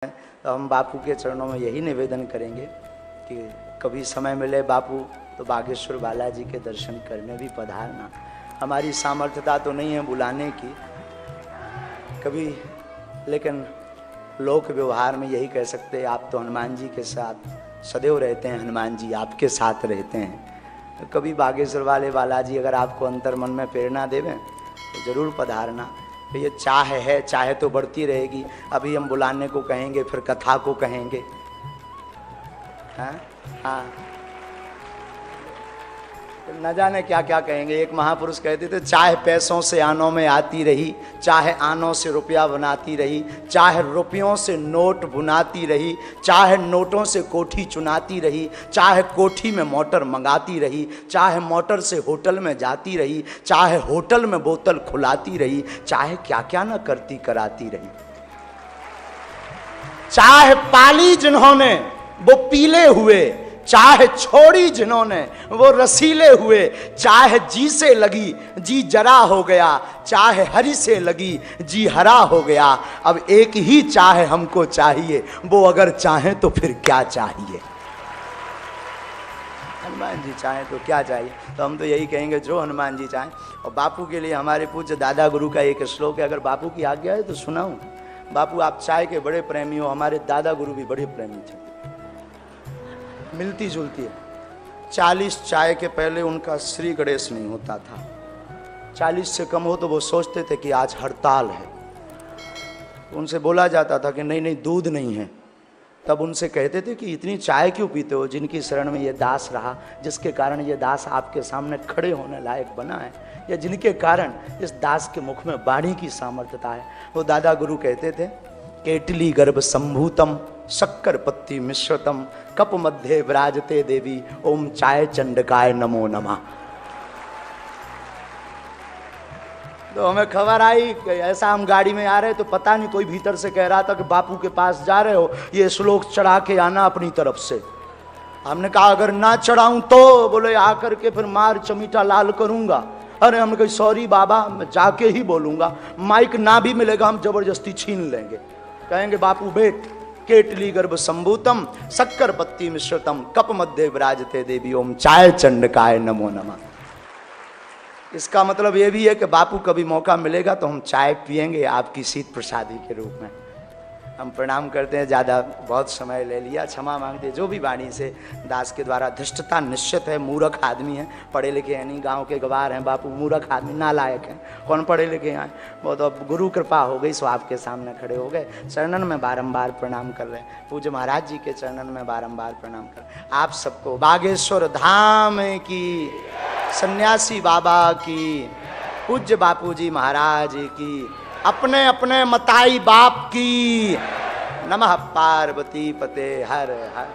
तो हम बापू के चरणों में यही निवेदन करेंगे कि कभी समय मिले बापू तो बागेश्वर बालाजी के दर्शन करने भी पधारना। हमारी सामर्थ्यता तो नहीं है बुलाने की कभी, लेकिन लोक व्यवहार में यही कह सकते हैं आप तो हनुमान जी के साथ सदैव रहते हैं, हनुमान जी आपके साथ रहते हैं। तो कभी बागेश्वर वाले बालाजी अगर आपको अंतर मन में प्रेरणा देवें तो ज़रूर पधारना। तो ये चाह है, चाहे तो बढ़ती रहेगी। अभी हम बुलाने को कहेंगे, फिर कथा को कहेंगे। हाँ, न जाने क्या क्या कहेंगे। एक महापुरुष कहते थे, चाहे पैसों से आनों में आती रही, चाहे आनों से रुपया बनाती रही, चाहे रुपयों से नोट बुनाती रही, चाहे नोटों से कोठी चुनाती रही, चाहे कोठी में मोटर मंगाती रही, चाहे मोटर से होटल में जाती रही, चाहे होटल में बोतल खुलाती रही, चाहे क्या क्या न करती कराती रही। चाहे पाली जिन्होंने वो पीले हुए, चाहे छोड़ी जिन्होंने वो रसीले हुए, चाहे जी से लगी जी जरा हो गया, चाहे हरि से लगी जी हरा हो गया। अब एक ही चाहे हमको चाहिए, वो अगर चाहे तो फिर क्या चाहिए। हनुमान जी चाहे तो क्या चाहिए। तो हम तो यही कहेंगे जो हनुमान जी चाहें। और बापू के लिए हमारे पूज्य दादा गुरु का एक श्लोक है, अगर बापू की आज्ञा है तो सुनाऊं। बापू आप चाय के बड़े प्रेमी हो, हमारे दादा गुरु भी बड़े प्रेमी थे, मिलती जुलती है। 40 चाय के पहले उनका श्री गणेश नहीं होता था। 40 से कम हो तो वो सोचते थे कि आज हड़ताल है। उनसे बोला जाता था कि नहीं नहीं दूध नहीं है, तब उनसे कहते थे कि इतनी चाय क्यों पीते हो। जिनकी शरण में ये दास रहा, जिसके कारण ये दास आपके सामने खड़े होने लायक बना है, या जिनके कारण इस दास के मुख में वाणी की सामर्थ्यता है, वो दादा गुरु कहते थे, केटली गर्भ संभूतम शक्कर पत्ती मिश्रतम कप मध्य विराजते देवी ओम चाय चंडकाय नमो नमः। तो हमें खबर आई कि ऐसा हम गाड़ी में आ रहे तो पता नहीं कोई भीतर से कह रहा था कि बापू के पास जा रहे हो, ये श्लोक चढ़ा के आना अपनी तरफ से। हमने कहा अगर ना चढ़ाऊं तो बोले आकर के फिर मार चमीटा लाल करूंगा। अरे हमने कहा सॉरी बाबा, मैं जाके ही बोलूंगा, माइक ना भी मिलेगा हम जबरदस्ती छीन लेंगे। कहेंगे बापू बेट केटली गर्भ संभूतम शक्कर पत्ती मिश्रतम कप मध्य विराजते देवी ओम चाय चंडकाय नमो नमः। इसका मतलब ये भी है कि बापू कभी मौका मिलेगा तो हम चाय पिएंगे आपकी शीत प्रसादी के रूप में। हम प्रणाम करते हैं, ज़्यादा बहुत समय ले लिया, क्षमा मांगते हैं। जो भी वाणी से दास के द्वारा धृष्टता निश्चित है, मूर्ख आदमी है, पढ़े लिखे हैं नहीं, गांव के गवार हैं बापू, मूर्ख आदमी नालायक हैं, कौन पढ़े लिखे हैं। बहुत अब गुरु कृपा हो गई सो आपके सामने खड़े हो गए। चरणन में बारंबार प्रणाम कर रहे हैं, पूज्य महाराज जी के चरणन में बारंबार प्रणाम कर रहे हैं। आप सबको बागेश्वर धाम की, सन्यासी बाबा की, पूज्य बापू जी महाराज की, अपने अपने मताई बाप की। नमः पार्वती पते हर हर।